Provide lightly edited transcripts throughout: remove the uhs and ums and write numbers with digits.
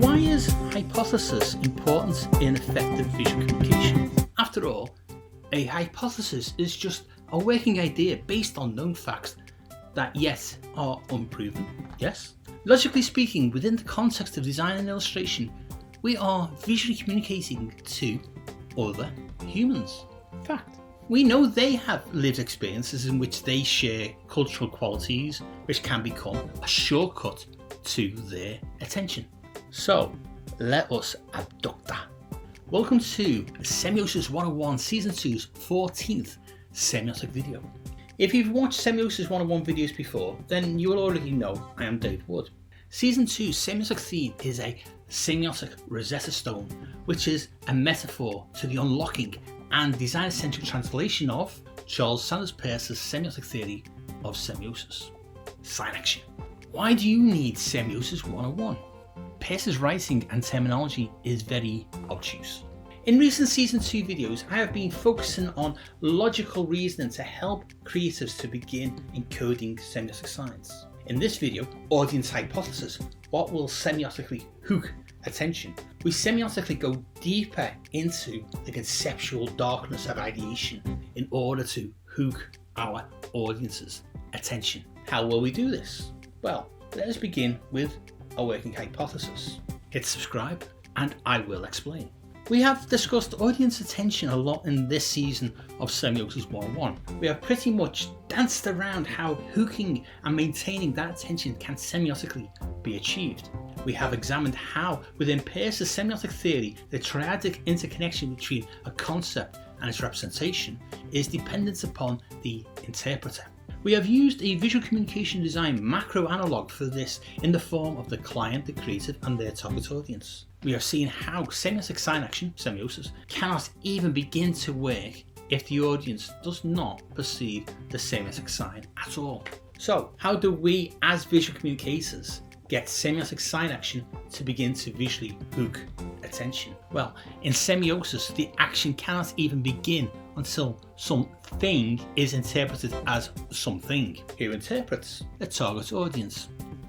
Why is hypothesis important in effective visual communication? After all, a hypothesis is just a working idea based on known facts that yet are unproven. Yes? Logically speaking, within the context of design and illustration, we are visually communicating to other humans. Fact. We know they have lived experiences in which they share cultural qualities which can become a shortcut to their attention. So, let us abduct that. Welcome to Semiosis 101 Season 2's 14th Semiotic video. If you've watched Semiosis 101 videos before, then you will already know I am David Wood. Season 2's Semiotic theme is a semiotic Rosetta Stone, which is a metaphor to the unlocking and design-centric translation of Charles Sanders Peirce's semiotic theory of semiosis. Sign action. Why do you need Semiosis 101? Peirce's writing and terminology is very obtuse. In recent Season 2 videos, I have been focusing on logical reasoning to help creatives to begin encoding semiotic science. In this video, Audience Hypothesis, what will semiotically hook attention? We semiotically go deeper into the conceptual darkness of ideation in order to hook our audience's attention. How will we do this? Well, let us begin with a working hypothesis. Hit subscribe and I will explain. We have discussed audience attention a lot in this season of Semiosis 101. We have pretty much danced around how hooking and maintaining that attention can semiotically be achieved. We have examined how, within Peirce's semiotic theory, the triadic interconnection between a concept and its representation is dependent upon the interpreter. We have used a visual communication design macro analog for this in the form of the client, the creative, and their target audience. We have seen how semiotic sign action, semiosis, cannot even begin to work if the audience does not perceive the semiotic sign at all. So, how do we as visual communicators get semiotic sign action to begin to visually hook attention? Well, in semiosis, the action cannot even begin until something is interpreted as something. Who interprets? The target audience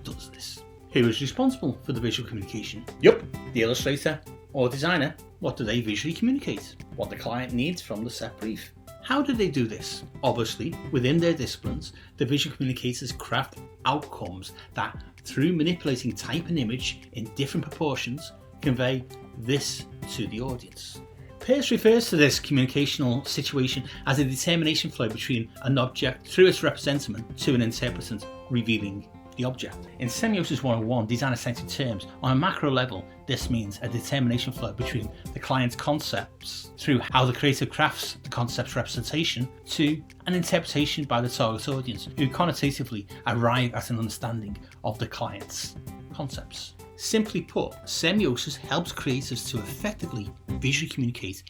does this. Who is responsible for the visual communication? Yup, the illustrator or designer. What do they visually communicate? What the client needs from the set brief. How do they do this? Obviously, within their disciplines, the visual communicators craft outcomes that, through manipulating type and image in different proportions, convey this to the audience. Peirce refers to this communicational situation as a determination flow between an object through its representative to an interpretant revealing the object. In Semiosis 101 design-centric terms, on a macro level, this means a determination flow between the client's concepts through how the creative crafts the concept's representation to an interpretation by the target audience, who connotatively arrive at an understanding of the client's concepts. Simply put, semiosis helps creatives to effectively visually communicate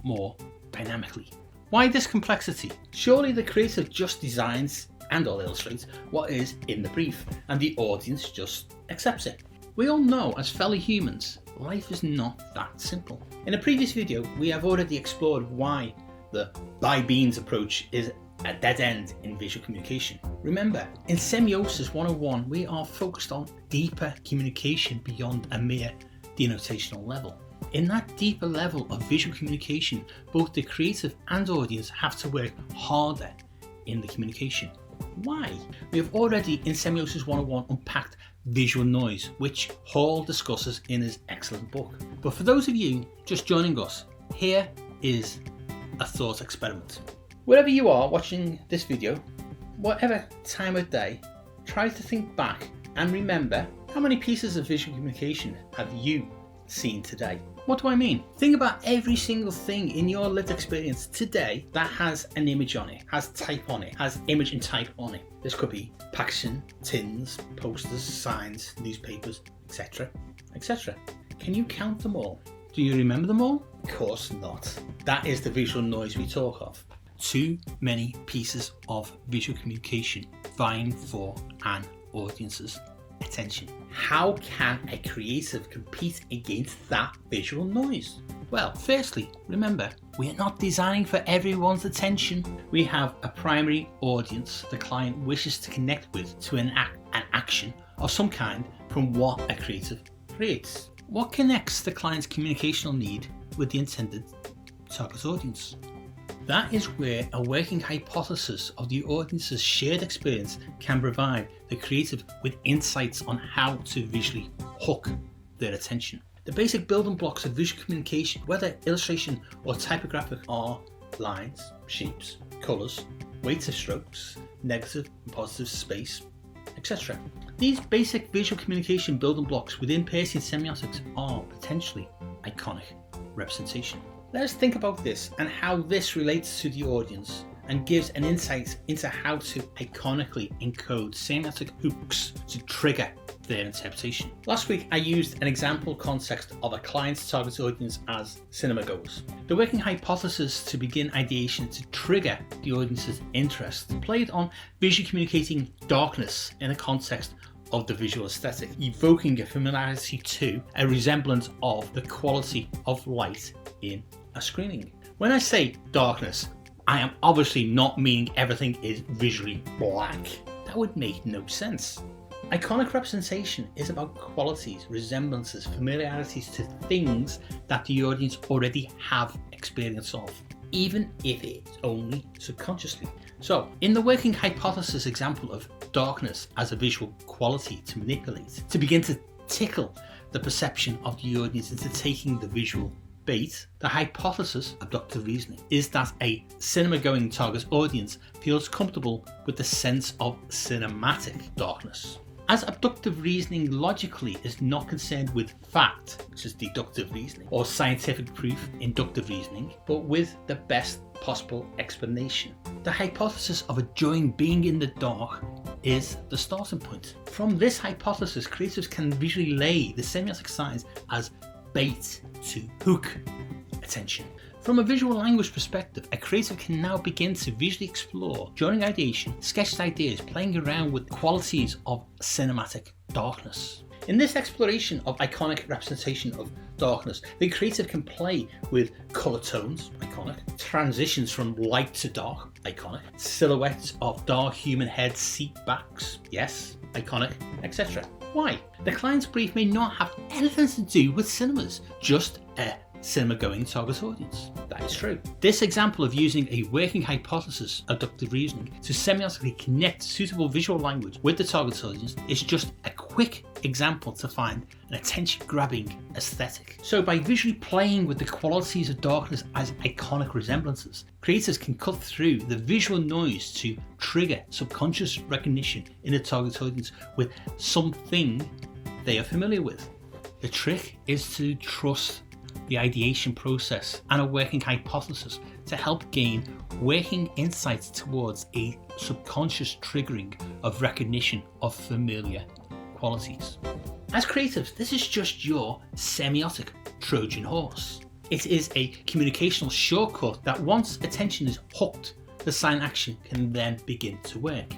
more dynamically. Why this complexity? Surely the creative just designs and/or illustrates what is in the brief, and the audience just accepts it. We all know, as fellow humans, life is not that simple. In a previous video, we have already explored why the by beans approach is a dead end in visual communication. Remember, in Semiosis 101, we are focused on deeper communication beyond a mere denotational level. In that deeper level of visual communication, both the creative and audience have to work harder in the communication. Why? We have already in Semiosis 101 unpacked visual noise, which Hall discusses in his excellent book. But for those of you just joining us, here is a thought experiment. Wherever you are watching this video, whatever time of day, try to think back and remember how many pieces of visual communication have you seen today. What do I mean? Think about every single thing in your lived experience today that has an image on it, has type on it, has image and type on it. This could be packaging, tins, posters, signs, newspapers, etc., etc. Can you count them all? Do you remember them all? Of course not. That is the visual noise we talk of. Too many pieces of visual communication vying for an audience's attention. How can a creative compete against that visual noise? Well, firstly, remember, we are not designing for everyone's attention. We have a primary audience the client wishes to connect with to enact an action of some kind from what a creative Great. What connects the client's communicational need with the intended target audience? That is where a working hypothesis of the audience's shared experience can provide the creative with insights on how to visually hook their attention. The basic building blocks of visual communication, whether illustration or typographic, are lines, shapes, colours, weights of strokes, negative and positive space, etc. These basic visual communication building blocks within Peircean semiotics are potentially iconic representation. Let us think about this and how this relates to the audience and gives an insight into how to iconically encode semiotic hooks to trigger their interpretation. Last week I used an example context of a client's target audience as cinema goers. The working hypothesis to begin ideation to trigger the audience's interest played on visually communicating darkness in the context of the visual aesthetic, evoking a familiarity to, a resemblance of the quality of light in a screening. When I say darkness, I am obviously not meaning everything is visually black. That would make no sense. Iconic representation is about qualities, resemblances, familiarities to things that the audience already have experience of, even if it's only subconsciously. So, in the working hypothesis example of darkness as a visual quality to manipulate, to begin to tickle the perception of the audience into taking the visual bait, the hypothesis, abductive reasoning, is that a cinema-going target audience feels comfortable with the sense of cinematic darkness. As abductive reasoning logically is not concerned with fact, which is deductive reasoning, or scientific proof, inductive reasoning, but with the best possible explanation. The hypothesis of enjoying being in the dark is the starting point. From this hypothesis, creatives can visually lay the semiotic signs as bait to hook attention. From a visual language perspective, a creative can now begin to visually explore, during ideation, sketched ideas, playing around with qualities of cinematic darkness. In this exploration of iconic representation of darkness, the creative can play with colour tones, iconic, transitions from light to dark, iconic, silhouettes of dark human heads, seat backs, yes, iconic, etc. Why? The client's brief may not have anything to do with cinemas, just a cinema-going target audience. That is true. This example of using a working hypothesis, abductive reasoning, to semiotically connect suitable visual language with the target audience is just a quick example to find an attention-grabbing aesthetic. So by visually playing with the qualities of darkness as iconic resemblances, creators can cut through the visual noise to trigger subconscious recognition in the target audience with something they are familiar with. The trick is to trust the ideation process and a working hypothesis to help gain working insights towards a subconscious triggering of recognition of familiar qualities. As creatives, this is just your semiotic Trojan horse. It is a communicational shortcut that once attention is hooked, the sign action can then begin to work.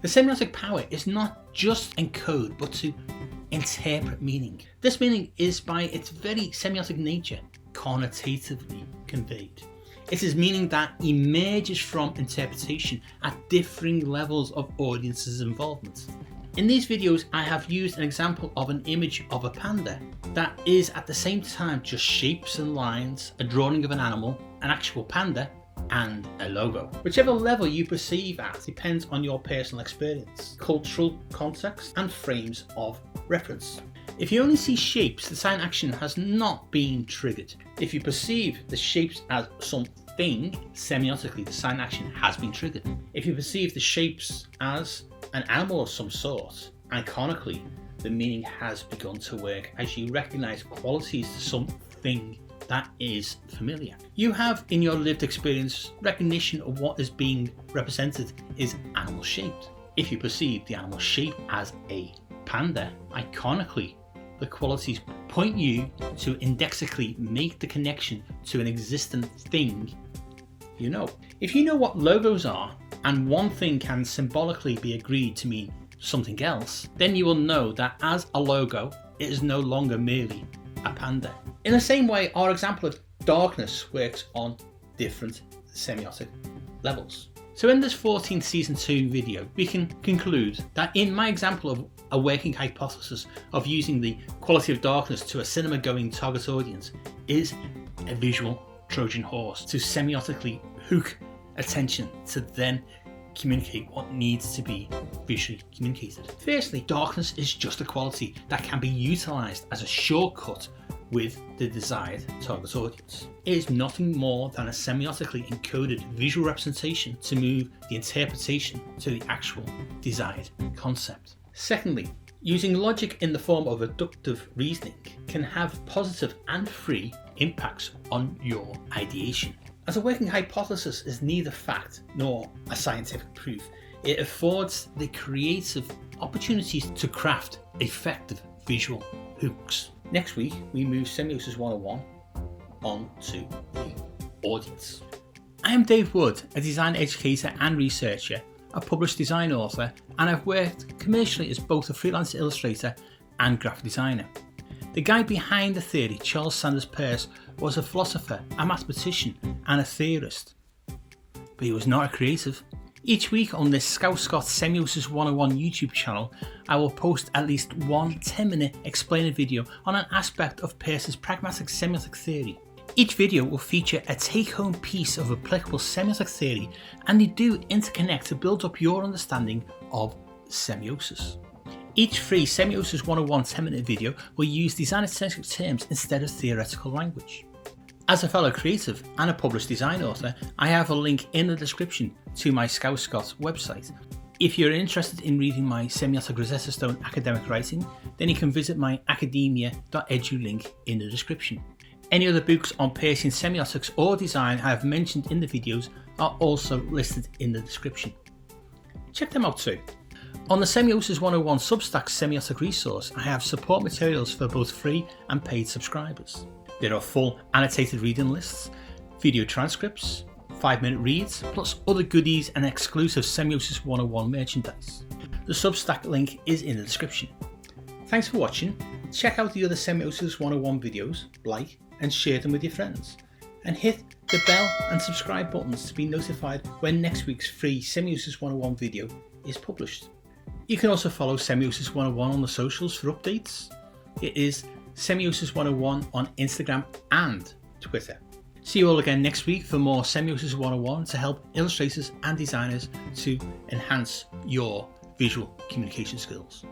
The semiotic power is not just encode, but to interpret meaning. This meaning is by its very semiotic nature connotatively conveyed. It is meaning that emerges from interpretation at differing levels of audience's involvement. In these videos I have used an example of an image of a panda that is at the same time just shapes and lines, a drawing of an animal, an actual panda, and a logo. Whichever level you perceive at depends on your personal experience, cultural context, and frames of reference. If you only see shapes, the sign action has not been triggered. If you perceive the shapes as something, semiotically the sign action has been triggered. If you perceive the shapes as an animal of some sort, iconically the meaning has begun to work as you recognize qualities to something that is familiar. You have in your lived experience recognition of what is being represented is animal shaped. If you perceive the animal shape as a panda, iconically the qualities point you to indexically make the connection to an existent thing you know. If you know what logos are and one thing can symbolically be agreed to mean something else, then you will know that as a logo it is no longer merely a panda. In the same way, our example of darkness works on different semiotic levels. So in this 14th season 2 video, we can conclude that in my example of a working hypothesis of using the quality of darkness to a cinema going target audience is a visual Trojan horse to semiotically hook attention to then communicate what needs to be visually communicated. Firstly, darkness is just a quality that can be utilised as a shortcut with the desired target audience. It is nothing more than a semiotically encoded visual representation to move the interpretation to the actual desired concept. Secondly, using logic in the form of abductive reasoning can have positive and free impacts on your ideation. As a working hypothesis is neither fact nor a scientific proof, it affords the creative opportunities to craft effective visual hooks. Next week, we move Semiosis 101 on to the audience. I am Dave Wood, a design educator and researcher, a published design author, and I've worked commercially as both a freelance illustrator and graphic designer. The guy behind the theory, Charles Sanders Peirce, was a philosopher, a mathematician, and a theorist. But he was not a creative. Each week on this Scout Scott Semiosis 101 YouTube channel, I will post at least one 10-minute explainer video on an aspect of Peirce's pragmatic semiotic theory. Each video will feature a take-home piece of applicable semiotic theory, and they do interconnect to build up your understanding of semiosis. Each free Semiosis 101 10-minute video will use design-centric terms instead of theoretical language. As a fellow creative and a published design author, I have a link in the description to my Scout Scott website. If you're interested in reading my Semiotic Rosetta Stone academic writing, then you can visit my academia.edu link in the description. Any other books on Peircean semiotics or design I have mentioned in the videos are also listed in the description. Check them out too. On the Semiosis 101 Substack semiotic resource, I have support materials for both free and paid subscribers. There are full annotated reading lists, video transcripts, 5-minute reads, plus other goodies and exclusive Semiosis 101 merchandise. The Substack link is in the description. Thanks for watching. Check out the other Semiosis 101 videos, like and share them with your friends. And hit the bell and subscribe buttons to be notified when next week's free Semiosis 101 video is published. You can also follow Semiosis 101 on the socials for updates. It is Semiosis 101 on Instagram and Twitter. See you all again next week for more Semiosis 101 to help illustrators and designers to enhance your visual communication skills.